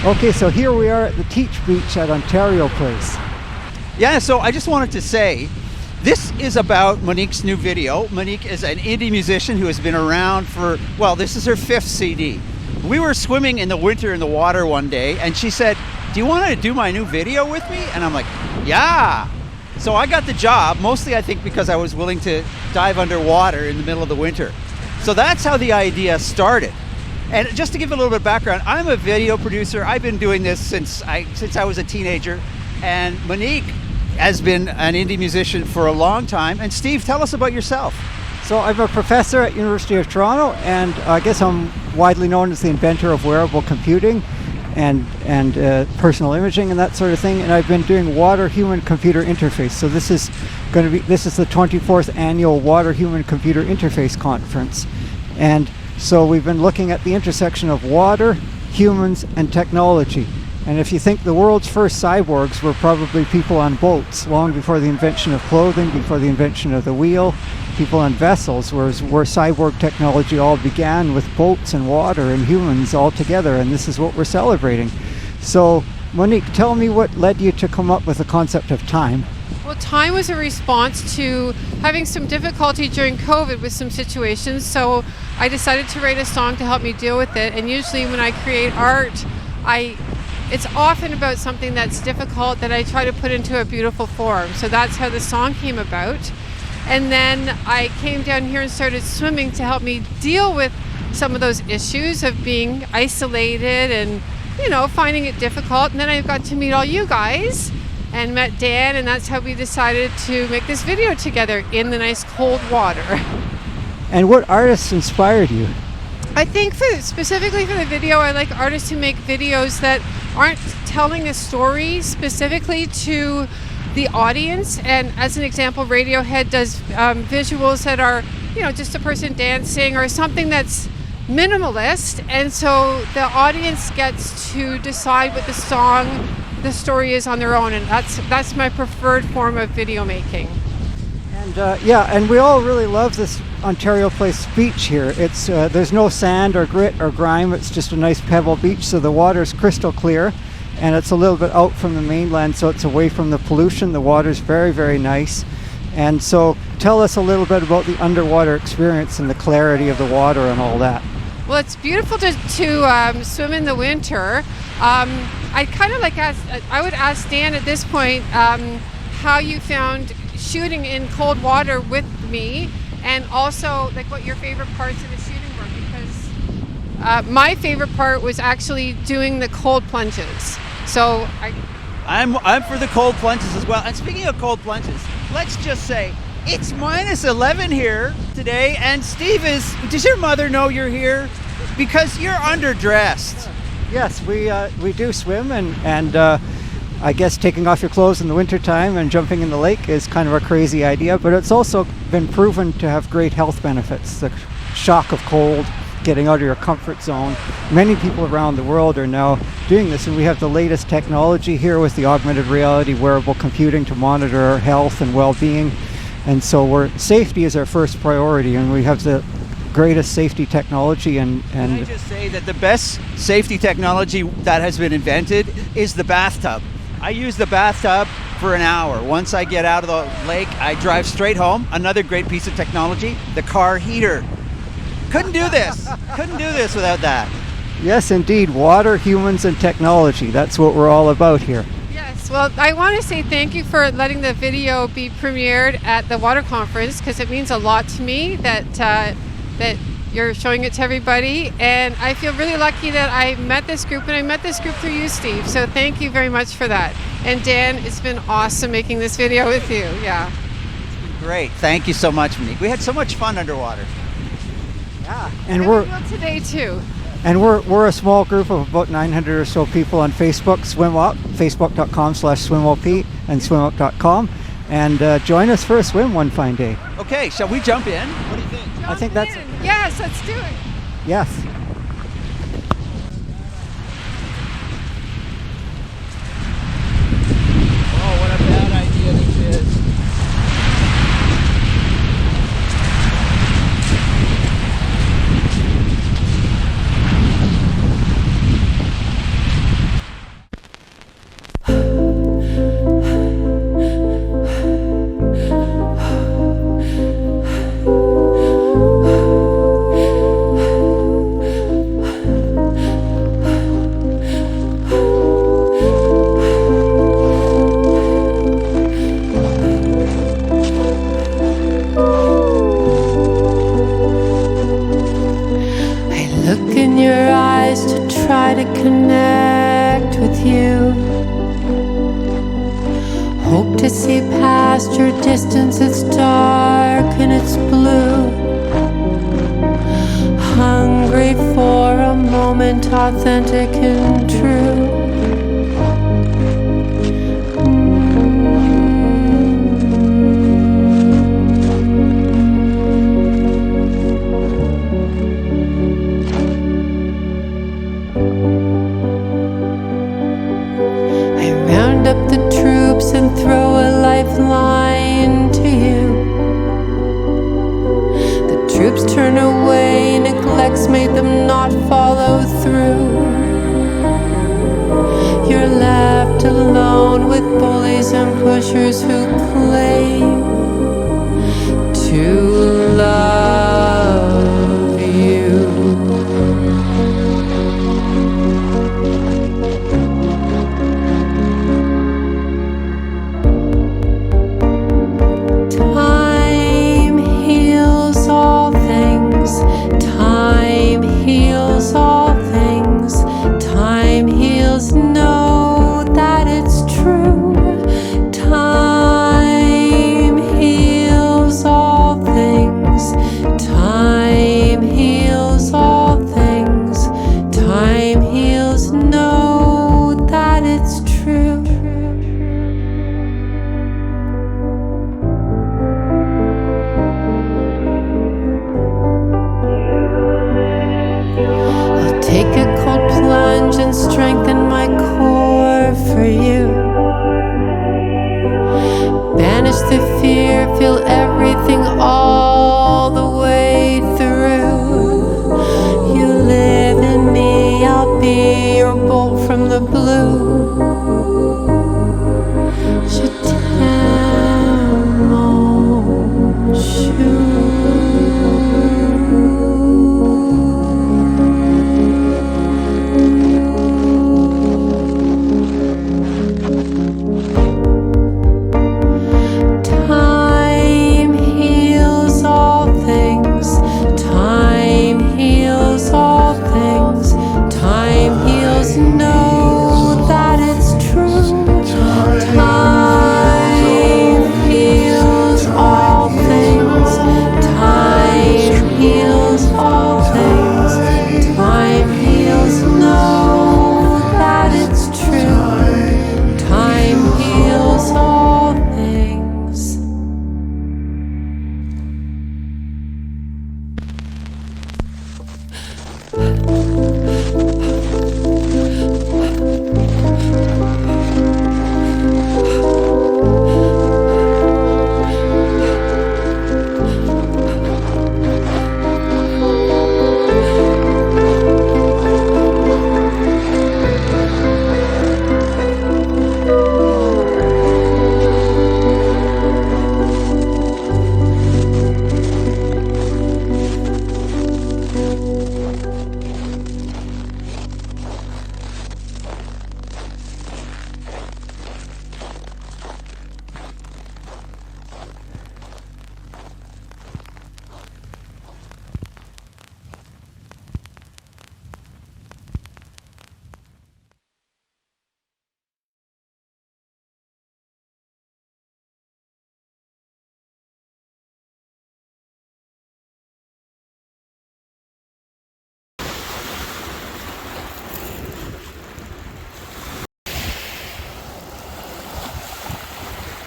Okay, so here we are at the TeachBeach at Ontario Place. Yeah, so I just wanted to say, this is about Monique's new video. Monique is an indie musician who has been around for, well, this is her 5th CD. We were swimming in the winter in the water one day, and she said, "Do you want to do my new video with me?" And I'm like, yeah. So I got the job, mostly I think because I was willing to dive underwater in the middle of the winter. So that's how the idea started. And just to give a little bit of background, I'm a video producer. I've been doing this since I was a teenager. And Monique has been an indie musician for a long time. And Steve, tell us about yourself. So I'm a professor at University of Toronto, and I guess I'm widely known as the inventor of wearable computing and personal imaging and that sort of thing. And I've been doing water-human-computer interface. So this is the 24th annual Water-Human-Computer Interface Conference. And so we've been looking at the intersection of water, humans, and technology. And if you think the world's first cyborgs were probably people on boats, long before the invention of clothing, before the invention of the wheel, people on vessels, where cyborg technology all began with boats and water and humans all together, and this is what we're celebrating. So, Monique, tell me what led you to come up with the concept of time. Well, time was a response to having some difficulty during COVID with some situations, so I decided to write a song to help me deal with it. And usually when I create art, it's often about something that's difficult that I try to put into a beautiful form. So that's how the song came about. And then I came down here and started swimming to help me deal with some of those issues of being isolated and, finding it difficult. And then I got to meet all you guys and met Dan, and that's how we decided to make this video together in the nice cold water. And what artists inspired you? I think specifically for the video, I like artists who make videos that aren't telling a story specifically to the audience. And as an example, Radiohead does visuals that are, just a person dancing or something that's minimalist. And so the audience gets to decide what the story is on their own. And that's my preferred form of video making. And and we all really love this Ontario Place beach here. It's there's no sand or grit or grime. It's just a nice pebble beach, so the water's crystal clear, and it's a little bit out from the mainland, so it's away from the pollution. The water's very, very nice. And so tell us a little bit about the underwater experience and the clarity of the water and all that. Well, it's beautiful to swim in the winter. I would ask Dan at this point how you found shooting in cold water with me, and also like what your favorite parts of the shooting were, because my favorite part was actually doing the cold plunges. So I'm for the cold plunges as well. And speaking of cold plunges, let's just say it's -11 here today, and Steve does your mother know you're here? Because you're underdressed. Yes, we do swim, and I guess taking off your clothes in the wintertime and jumping in the lake is kind of a crazy idea, but it's also been proven to have great health benefits. The shock of cold, getting out of your comfort zone. Many people around the world are now doing this, and we have the latest technology here with the augmented reality wearable computing to monitor our health and well-being. And so safety is our first priority, and we have the greatest safety technology. And Can I just say that the best safety technology that has been invented is the bathtub. I use the bathtub for an hour. Once I get out of the lake, I drive straight home. Another great piece of technology, the car heater. Couldn't do this without that. Yes, indeed. Water, humans, and technology. That's what we're all about here. Yes, well, I want to say thank you for letting the video be premiered at the water conference, because it means a lot to me that you're showing it to everybody. And I feel really lucky that I met this group, and I met this group through you, Steve. So thank you very much for that. And Dan, it's been awesome making this video with you. Yeah. It's been great. Thank you so much, Monique. We had so much fun underwater. Yeah, and we will today too. And we're a small group of about 900 or so people on Facebook. Swim Up, facebook.com/swimop and swimup.com, and join us for a swim one fine day. Okay, shall we jump in? What do you think? I think that's yes. Let's do it. Yes. Oh, what a bad idea this is. to see past your distance. It's dark and it's blue. Hungry for a moment, authentic and true. Up the troops and throw a lifeline to you. The troops turn away, neglect's made them not follow through. You're left alone with bullies and pushers who claim to love you. Know that it's true. Time heals all things. Time heals all things. Time heals. Know that it's true. I'll take a cold plunge and strength